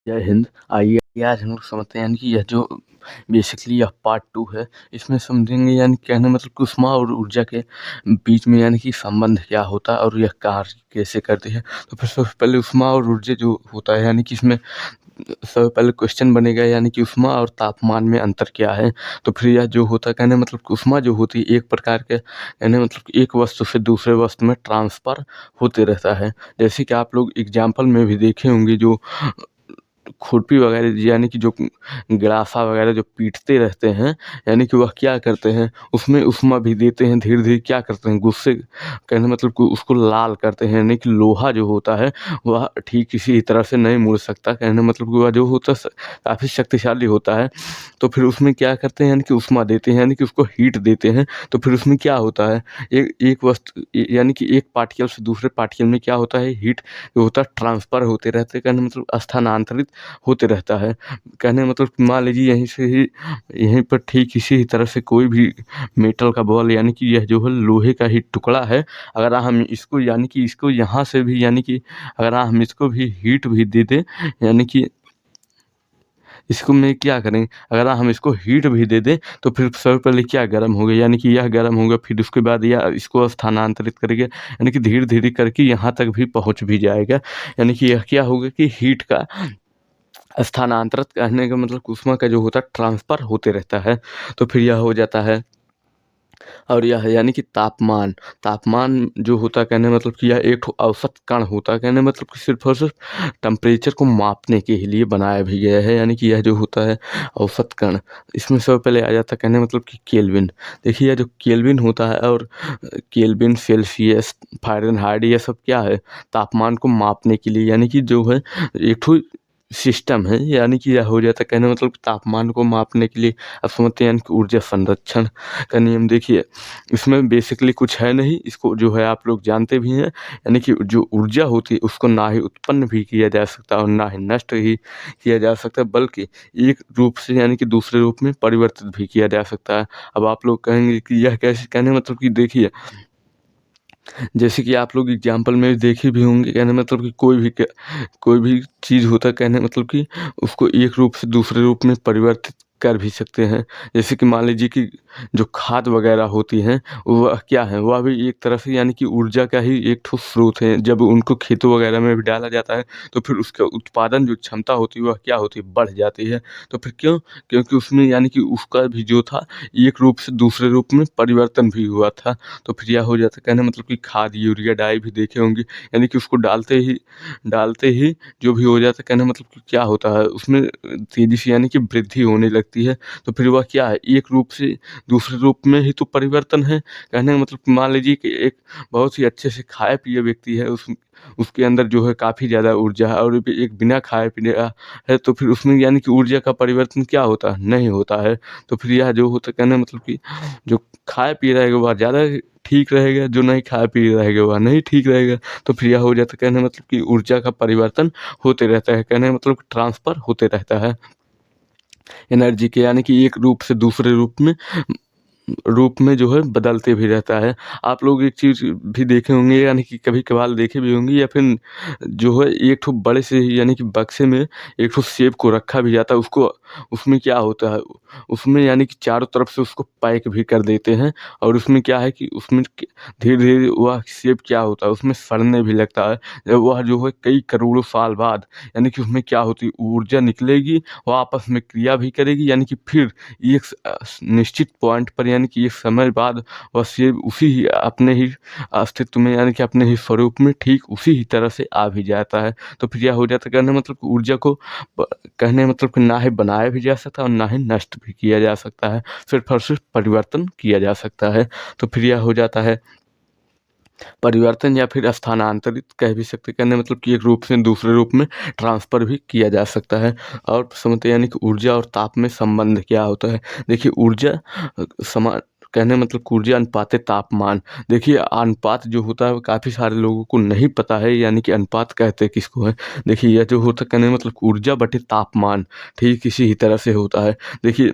जय हिंद। आइए आज हम लोग समझते हैं यानी कि यह जो बेसिकली यह पार्ट 2 है। इसमें समझेंगे यानी कहने मतलब कि ऊष्मा और ऊर्जा के बीच में यानी कि संबंध क्या होता है और यह कार्य कैसे करती है। तो फिर सबसे पहले ऊष्मा और ऊर्जा जो होता है यानी कि इसमें सबसे पहले क्वेश्चन बनेगा यानी कि ऊष्मा और तापमान में अंतर क्या है। तो फिर यह जो होता है कहने मतलब कि ऊष्मा जो होती है एक प्रकार के कहने मतलब कि एक वस्तु से दूसरे वस्तु में ट्रांसफर होते रहता है। जैसे कि आप लोग एग्जाम्पल में भी देखे होंगे जो खुरपी वगैरह यानी कि जो गरासा वगैरह जो पीटते रहते हैं यानी कि वह क्या करते हैं उसमें ऊष्मा भी देते हैं, धीरे धीरे क्या करते हैं गुस्से कहने मतलब कि उसको लाल करते हैं। यानी कि लोहा जो होता है वह ठीक किसी तरह से नहीं मुड़ सकता, कहने मतलब कि वह जो होता है काफ़ी शक्तिशाली होता है। तो फिर उसमें क्या करते हैं यानी कि ऊष्मा देते हैं यानी कि उसको हीट देते हैं। तो फिर उसमें क्या होता है एक वस्तु यानी कि एक पार्टिकल से दूसरे पार्टिकल में क्या होता है हीट जो होता है ट्रांसफर होते रहते हैं, कहने मतलब स्थानांतरित होते रहता है। कहने का मतलब मान लीजिए यहीं से ही यहीं पर ठीक इसी तरह से कोई भी मेटल का बॉल यानी कि यह जो है लोहे का ही टुकड़ा है, अगर हम इसको यानी कि इसको यहाँ से भी यानी कि अगर हम इसको भी हीट भी दे दें यानी कि इसको में क्या करें अगर हम इसको हीट भी दे दें तो फिर सबसे पहले क्या गर्म होगा यानी कि यह गर्म होगा, फिर उसके बाद यह इसको स्थानांतरित करेगा यानी कि धीरे धीरे करके यहाँ तक भी पहुँच भी जाएगा। यानी कि यह क्या होगा कि हीट का स्थानांतरित करने का मतलब ऊष्मा का जो होता है ट्रांसफर होते रहता है। तो फिर यह हो जाता है और यह यानी कि तापमान तापमान जो होता है कहने मतलब कि यह एक ठो औसत कण होता है, कहने मतलब कि सिर्फ और सिर्फ टेम्परेचर को मापने के लिए बनाया भी गया है। यानी कि यह जो होता है औसत कण, इसमें सबसे पहले आ जाता है कहने मतलब कि केल्विन। देखिए यह जो केल्विन होता है और केल्विन सेल्सियस फ़ारेनहाइट ये सब क्या है तापमान को मापने के लिए यानी कि जो है एक ठो सिस्टम है। यानी कि यह हो जाता है कहने मतलब तापमान को मापने के लिए आप समझते हैं यानी कि ऊर्जा संरक्षण का नियम। देखिए इसमें बेसिकली कुछ है नहीं, इसको जो है आप लोग जानते भी हैं यानी कि जो ऊर्जा होती है उसको ना ही उत्पन्न भी किया जा सकता और ना ही नष्ट ही किया जा सकता बल्कि एक रूप से यानी कि दूसरे रूप में परिवर्तित भी किया जा सकता है। अब आप लोग कहेंगे कि यह कैसे, कहने मतलब कि देखिए जैसे कि आप लोग एग्जाम्पल में देखे भी होंगे, कहने मतलब कि कोई भी चीज़ होता है कहने मतलब कि उसको एक रूप से दूसरे रूप में परिवर्तित कर भी सकते हैं। जैसे कि मान लीजिए कि जो खाद वगैरह होती हैं वह क्या है, वह भी एक तरह से यानी कि ऊर्जा का ही एक ठो स्रोत है। जब उनको खेतों वगैरह में भी डाला जाता है तो फिर उसका उत्पादन जो क्षमता होती है वह क्या होती है बढ़ जाती है। तो फिर क्यों, क्योंकि उसमें यानी कि उसका भी जो था एक रूप से दूसरे रूप में परिवर्तन भी हुआ था। तो फिर यह हो जाता है कहने मतलब कि खाद यूरिया डाई भी देखे होंगे यानी कि उसको डालते ही जो भी हो जाता है कहने मतलब कि क्या होता है उसमें तेजी से यानी कि वृद्धि होने लगती है। तो फिर वह क्या है एक रूप से दूसरे रूप में ही तो परिवर्तन है। कहने का मतलब कि मान लीजिए कि एक बहुत ही अच्छे से खाए पिए व्यक्ति है, उसके अंदर जो है काफ़ी ज़्यादा ऊर्जा है और एक बिना खाए पिए है तो फिर उसमें यानी कि ऊर्जा का परिवर्तन क्या होता है नहीं होता है। तो फिर यह जो होता है कहने मतलब कि जो खाए पी रहेगा वह ज़्यादा ठीक रहेगा, जो नहीं खाए पी रहेगा वह नहीं ठीक रहेगा। तो फिर यह हो जाता है कहने मतलब कि ऊर्जा का परिवर्तन होते रहता है, कहने मतलब ट्रांसफ़र होते रहता है एनर्जी के, यानी कि एक रूप से दूसरे रूप में जो है बदलते भी रहता है। आप लोग एक चीज़ भी देखे होंगे यानी कि कभी-कभार देखे भी होंगे या फिर जो है एक ठो बड़े से यानी कि बक्से में एक ठो सेब को रखा भी जाता है, उसको उसमें क्या होता है उसमें यानी कि चारों तरफ से उसको पैक भी कर देते हैं और उसमें क्या है कि उसमें धीरे-धीरे वह सेब क्या होता है उसमें सड़ने भी लगता है। जब वह जो है कई करोड़ों साल बाद यानी कि उसमें क्या होती है ऊर्जा निकलेगी, वह आपस में क्रिया भी करेगी यानी कि फिर एक निश्चित पॉइंट पर यानी कि एक समय बाद वह सेब उसी ही अपने ही अस्तित्व में यानी कि अपने ही स्वरूप में ठीक उसी ही तरह से आ भी जाता है। तो फिर यह हो जाता है कहने मतलब कि ऊर्जा को कहने मतलब कि ना ही बनाया भी जा सकता और ना ही नष्ट भी किया जा सकता है, सिर्फ और सिर्फ परिवर्तन किया जा सकता है। तो फिर यह हो जाता है परिवर्तन या फिर स्थानांतरित कह भी सकते, कहने मतलब कि एक रूप से दूसरे रूप में ट्रांसफ़र भी किया जा सकता है। और समझते यानी कि ऊर्जा और ताप में संबंध क्या होता है। देखिए ऊर्जा समान कहने मतलब कि ऊर्जा अनुपाते तापमान। देखिए अनुपात जो होता है वो काफ़ी सारे लोगों को नहीं पता है यानी कि अनुपात कहते किसको है। देखिए यह जो होता है कहने मतलब ऊर्जा बटे तापमान ठीक इसी ही तरह से होता है। देखिए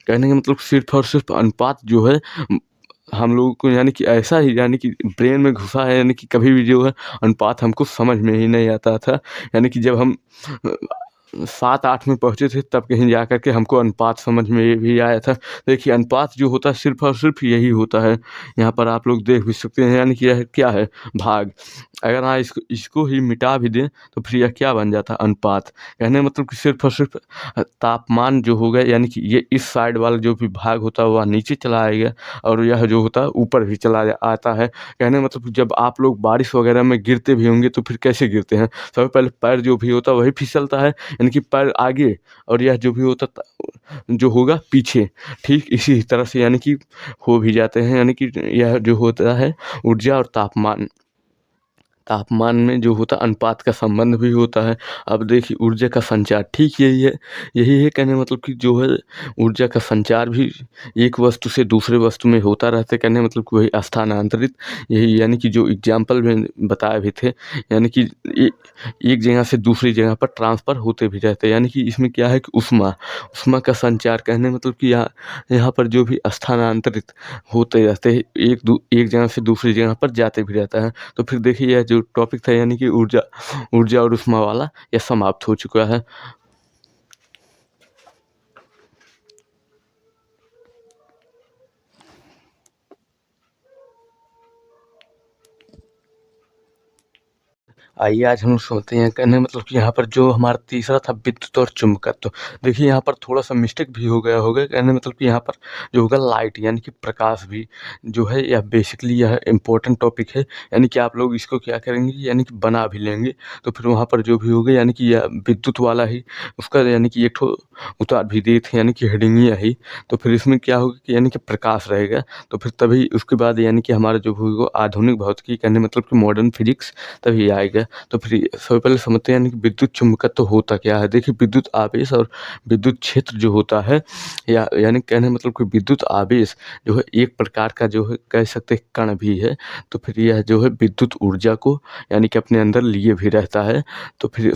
कहने का मतलब सिर्फ और सिर्फ अनुपात जो है हम लोगों को यानी कि ऐसा ही यानी कि ब्रेन में घुसा है यानी कि कभी भी जो है अनुपात हमको समझ में ही नहीं आता था। यानी कि जब हम 7-8 में पहुँचे थे तब कहीं जा कर के हमको अनुपात समझ में ये भी आया था। देखिए अनुपात जो होता है सिर्फ़ और सिर्फ़ यही होता है। यहाँ पर आप लोग देख भी सकते हैं यानी कि यह क्या है भाग। अगर हाँ इसको ही मिटा भी दें तो फिर यह क्या बन जाता है अनुपात। कहने का मतलब कि सिर्फ़ और सिर्फ़ तापमान जो होगा यानी कि ये इस साइड वाला जो भी भाग होता है वह नीचे चला आएगा और यह जो होता है ऊपर भी चला आता है। कहने का मतलब जब आप लोग बारिश वग़ैरह में गिरते भी होंगे तो फिर कैसे गिरते हैं? सबसे पहले पैर जो भी होता है वही फिसलता है यानी कि पैर आगे और यह जो भी होता जो होगा पीछे। ठीक इसी तरह से यानी कि हो भी जाते हैं यानी कि यह जो होता है ऊर्जा और तापमान में जो होता है अनुपात का संबंध भी होता है। अब देखिए ऊर्जा का संचार ठीक यही है कहने का मतलब कि जो है ऊर्जा का संचार भी एक वस्तु से दूसरे वस्तु में होता रहता है। कहने का मतलब कि वही स्थानांतरित यही यानी कि जो एग्जाम्पल में बताए भी थे यानी कि एक जगह से दूसरी जगह पर ट्रांसफ़र होते भी रहते हैं। यानी कि इसमें क्या है कि ऊष्मा का संचार कहने मतलब कि यहाँ पर जो भी स्थानांतरित होते रहते हैं एक जगह से दूसरी जगह पर जाते भी रहता है। तो फिर देखिए यह जो टॉपिक था यानी कि ऊर्जा और ऊष्मा वाला यह समाप्त हो चुका है। आइए आज हम समझते हैं कहने का मतलब कि यहाँ पर जो हमारा तीसरा था विद्युत और चुंबकत्व। देखिए यहाँ पर थोड़ा-सा मिस्टेक भी हो गया होगा कहने का मतलब कि यहाँ पर जो होगा लाइट यानी कि प्रकाश भी जो है यह बेसिकली यह इम्पोर्टेंट टॉपिक है। यानी कि आप लोग इसको क्या करेंगे यानी कि बना भी लेंगे तो फिर वहाँ पर जो भी होगा यानी कि यह विद्युत वाला ही उसका यानी कि एक ठो उतार भी दिए थे यानी कि हेडिंग ही यही। तो फिर इसमें क्या होगा कि यानी कि प्रकाश रहेगा तो फिर तभी उसके बाद यानी कि हमारा जो होगा आधुनिक भौतिकी कहने मतलब कि मॉडर्न फिजिक्स तभी आएगा। तो फिर सबसे पहले समझते हैं यानी कि विद्युत चुम्बकत्व होता क्या है? देखिए विद्युत आवेश और विद्युत क्षेत्र जो होता है यानी कहने का मतलब कि विद्युत आवेश जो है एक प्रकार का जो है कह सकते हैं कण भी है। तो फिर यह जो है विद्युत ऊर्जा को यानी कि अपने अंदर लिए भी रहता है। तो फिर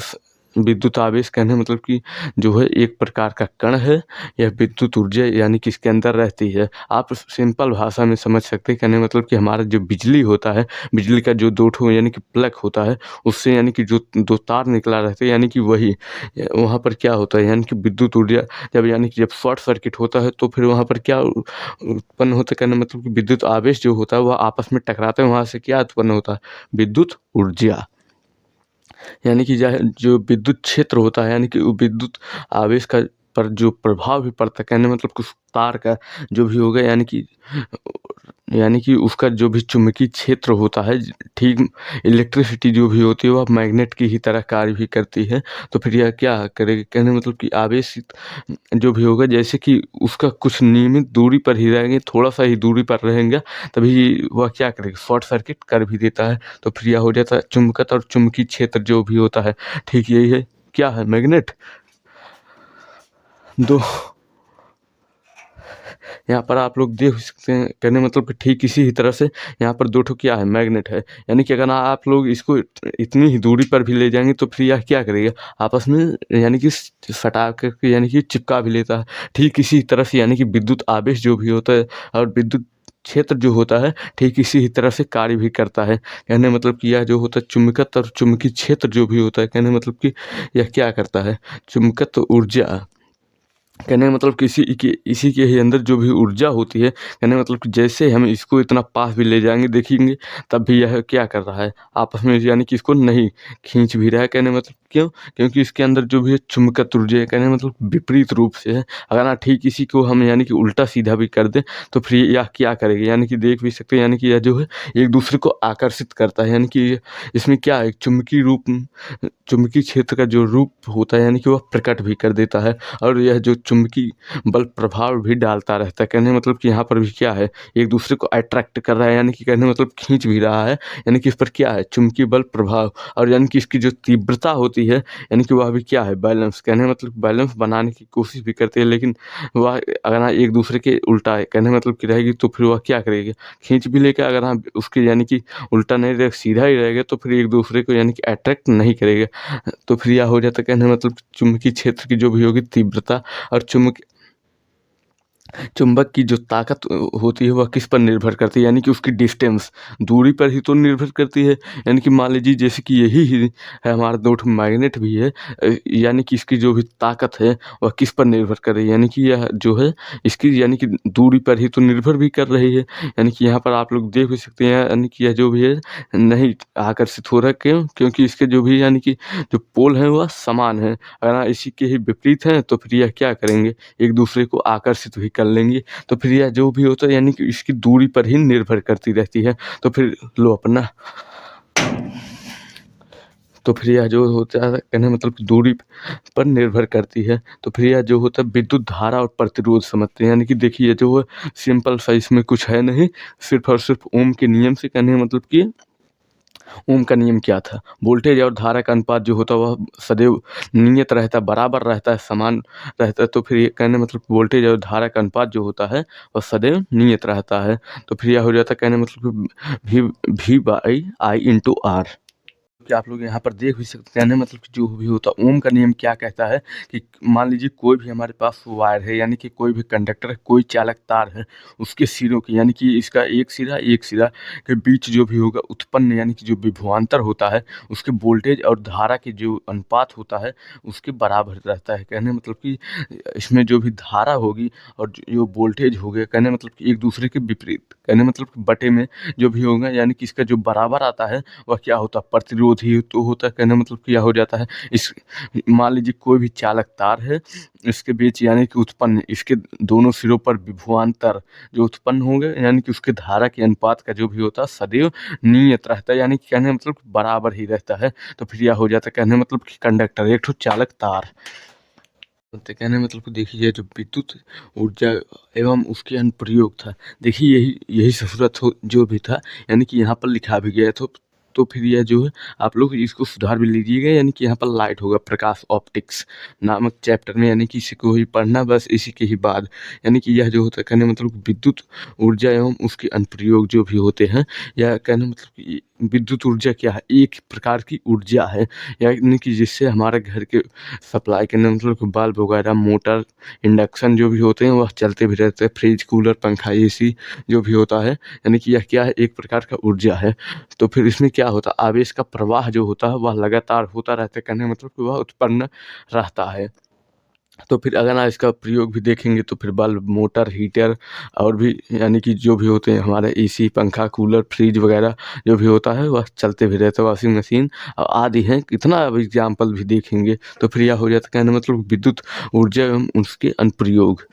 विद्युत आवेश कहने मतलब कि जो है एक प्रकार का कण है। यह विद्युत ऊर्जा यानी कि इसके अंदर रहती है। आप सिंपल भाषा में समझ सकते हैं कहने मतलब कि हमारा जो बिजली होता है, बिजली का जो 2 ठो यानी कि प्लग होता है, उससे यानी कि जो 2 तार निकला रहता है यानी कि वही वहाँ पर क्या होता है यानी कि विद्युत ऊर्जा जब यानी कि जब शॉर्ट सर्किट होता है तो फिर वहाँ पर क्या उत्पन्न होता है कहने मतलब कि विद्युत आवेश जो होता है वह आपस में टकराते हैं, वहाँ से क्या उत्पन्न होता है? विद्युत ऊर्जा। यानी कि जो विद्युत क्षेत्र होता है यानी कि वो विद्युत आवेश का पर जो प्रभाव भी पड़ता है कहने मतलब कुछ तार का जो भी होगा यानी कि उसका जो भी चुंबकीय क्षेत्र होता है ठीक इलेक्ट्रिसिटी जो भी होती है वह मैग्नेट की ही तरह कार्य भी करती है। तो फिर यह क्या करेगा कहने मतलब कि आवेशित जो भी होगा जैसे कि उसका कुछ नियमित दूरी पर ही रहेंगे, थोड़ा-सा ही दूरी पर रहेंगे तभी वह क्या करेगा शॉर्ट सर्किट कर भी देता है। तो फिर यह हो जाता है चुंबकत्व और चुंबकीय क्षेत्र जो भी होता है, ठीक यही है। क्या है मैग्नेट? दो यहाँ पर आप लोग देख सकते हैं कहने मतलब कि ठीक इसी ही तरह से यहाँ पर 2 ठो क्या है मैग्नेट है। यानी कि अगर आप लोग इसको इतनी ही दूरी पर भी ले जाएँगे तो फिर यह क्या करेगा आपस में यानी कि सटा करके यानी कि चिपका भी लेता है। ठीक इसी तरह से यानी कि विद्युत आवेश जो भी होता है और विद्युत क्षेत्र जो होता है ठीक इसी ही तरह से कार्य भी करता है। कहने मतलब कि यह जो होता है चुंबकत्व और चुंबकीय क्षेत्र जो भी होता है कहने मतलब कि यह क्या करता है चुंबकत्व ऊर्जा कहने का मतलब कि इसी के ही अंदर जो भी ऊर्जा होती है कहने का मतलब कि जैसे हम इसको इतना पास भी ले जाएँगे देखेंगे तब भी यह क्या कर रहा है आपस में यानी कि इसको नहीं खींच भी रहा है। कहने का मतलब क्यों? क्योंकि इसके अंदर जो भी है चुंबकत्व ऊर्जा है कहने का मतलब विपरीत रूप से है। अगर हाँ ठीक इसी को हम यानी कि उल्टा-सीधा भी कर दें तो फिर यह क्या करेगा यानी कि देख भी सकते हैं यानी कि यह जो है एक दूसरे को आकर्षित करता है। यानी कि इसमें क्या है चुंबकीय क्षेत्र का जो रूप होता है यानी कि वह प्रकट भी कर देता है और यह जो चुंबकीय बल प्रभाव भी डालता रहता है। कहने का मतलब कि यहाँ पर भी क्या है एक दूसरे को अट्रैक्ट कर रहा है यानी कि कहने मतलब खींच भी रहा है यानी कि इस पर क्या है चुंबकीय बल प्रभाव और यानी कि इसकी जो तीव्रता होती है यानी कि वह भी क्या है बैलेंस। कहने मतलब बैलेंस बनाने की कोशिश भी करते हैं लेकिन वह अगर हाँ एक दूसरे के उल्टा है कहने मतलब कि रहेगी तो फिर वह क्या करेगी खींच भी लेकर अगर हाँ उसके यानी कि उल्टा नहीं रहेगा सीधा ही रहेगा तो फिर एक दूसरे को यानी कि अट्रैक्ट नहीं करेगा। तो फिर यह हो जाता है कहने मतलब चुंबकीय क्षेत्र की जो भी होगी तीव्रता और चुंबक की जो ताकत होती है वह किस पर निर्भर करती है, यानी कि उसकी डिस्टेंस, दूरी पर ही तो निर्भर करती है। यानी कि मान लीजिए जैसे कि यही ही है हमारा 2 ठो मैग्नेट भी है, यानी कि इसकी जो भी ताकत है वह किस पर निर्भर कर रही है, यानी कि यह जो है इसकी यानी कि दूरी पर ही तो निर्भर भी कर रही है। यानी कि यहाँ पर आप लोग देख भी सकते हैं, यानी कि यह जो भी है नहीं आकर्षित हो रहा है, क्यों? क्योंकि इसके जो भी यानी कि जो पोल हैं वह समान हैं। अगर इसी के ही विपरीत हैं तो फिर यह क्या करेंगे, एक दूसरे को आकर्षित भी कर लेंगे। तो फिर यह जो भी होता है यानी कि इसकी दूरी पर ही निर्भर करती रहती है। तो फिर लो अपना, तो फिर यह जो होता है कहने का मतलब दूरी पर निर्भर करती है। तो फिर यह जो होता है विद्युत धारा और प्रतिरोध समझते हैं, यानी कि देखिए जो है सिंपल सा, इसमें कुछ है नहीं, सिर्फ़ और सिर्फ़ ओम के नियम से, कहने का मतलब कि ओम का नियम क्या था? वोल्टेज और धारा का अनुपात जो होता है वह सदैव नियत रहता है, बराबर रहता है, समान रहता है। तो फिर ये कहने मतलब वोल्टेज और धारा का अनुपात जो होता है वह सदैव नियत रहता है। तो फिर यह हो जाता है कहने मतलब V/I इंटू R। कि आप लोग यहाँ पर देख भी सकते हैं, कहने मतलब कि जो भी होता है ओम का नियम क्या कहता है कि मान लीजिए कोई भी हमारे पास वायर है, यानी कि कोई भी कंडक्टर है, कोई चालक तार है, उसके सिरों की यानी कि इसका एक सिरा के बीच जो भी होगा उत्पन्न यानी कि जो विभवांतर होता है उसके वोल्टेज और धारा के जो अनुपात होता है उसके बराबर रहता है। कहने मतलब कि इसमें जो भी धारा होगी और जो वोल्टेज हो गया, कहने मतलब कि एक दूसरे के विपरीत, कहने मतलब कि बटे में जो भी होगा यानी कि इसका जो बराबर आता है वह क्या होता है, प्रतिरोध ही तो होता है। कहने मतलब क्या हो जाता है, इस मान लीजिए कोई भी चालक तार है, इसके बीच यानी कि उत्पन्न इसके दोनों सिरों पर विभवांतर जो उत्पन्न होंगे यानी कि उसके धारा के अनुपात का जो भी होता है सदैव नियत रहता है, यानी कि कहने मतलब बराबर ही रहता है। तो फिर यह हो जाता है कहने मतलब कि कंडक्टर एक ठो चालक तार। तो कहने मतलब कि देखिए जो विद्युत ऊर्जा एवं उसके अनुप्रयोग था, देखिए यही यही शूरत हो जो भी था, यानी कि यहाँ पर लिखा भी गया तो फिर यह जो है आप लोग इसको सुधार भी लीजिएगा, यानी कि यहाँ पर लाइट होगा प्रकाश ऑप्टिक्स नामक चैप्टर में, यानी कि इसी को ही पढ़ना बस इसी के ही बाद। यानी कि यह जो होता है कहने मतलब विद्युत ऊर्जा एवं उसके अनुप्रयोग जो भी होते हैं, या कहने मतलब कि विद्युत ऊर्जा क्या है, एक प्रकार की ऊर्जा है, यानी कि जिससे हमारे घर के सप्लाई करने मतलब कि बल्ब वगैरह, मोटर, इंडक्शन जो भी होते हैं वह चलते भी रहते हैं, फ्रिज, कूलर, पंखा, एसी जो भी होता है, यानी कि यह क्या है, एक प्रकार का ऊर्जा है। तो फिर इसमें क्या होता है, आवेश का प्रवाह जो होता है वह लगातार होता रहता है, कहने का मतलब कि वह उत्पन्न रहता है। तो फिर अगर ना इसका प्रयोग भी देखेंगे तो फिर बल्ब, मोटर, हीटर और भी यानी कि जो भी होते हैं हमारे एसी, पंखा, कूलर, फ्रिज वगैरह जो भी होता है वह चलते भी रहते हैं, वॉशिंग मशीन आदि हैं, कितना अब एग्जाम्पल भी देखेंगे। तो फिर यह हो जाता है कहने मतलब विद्युत ऊर्जा एवं उसके अनुप्रयोग।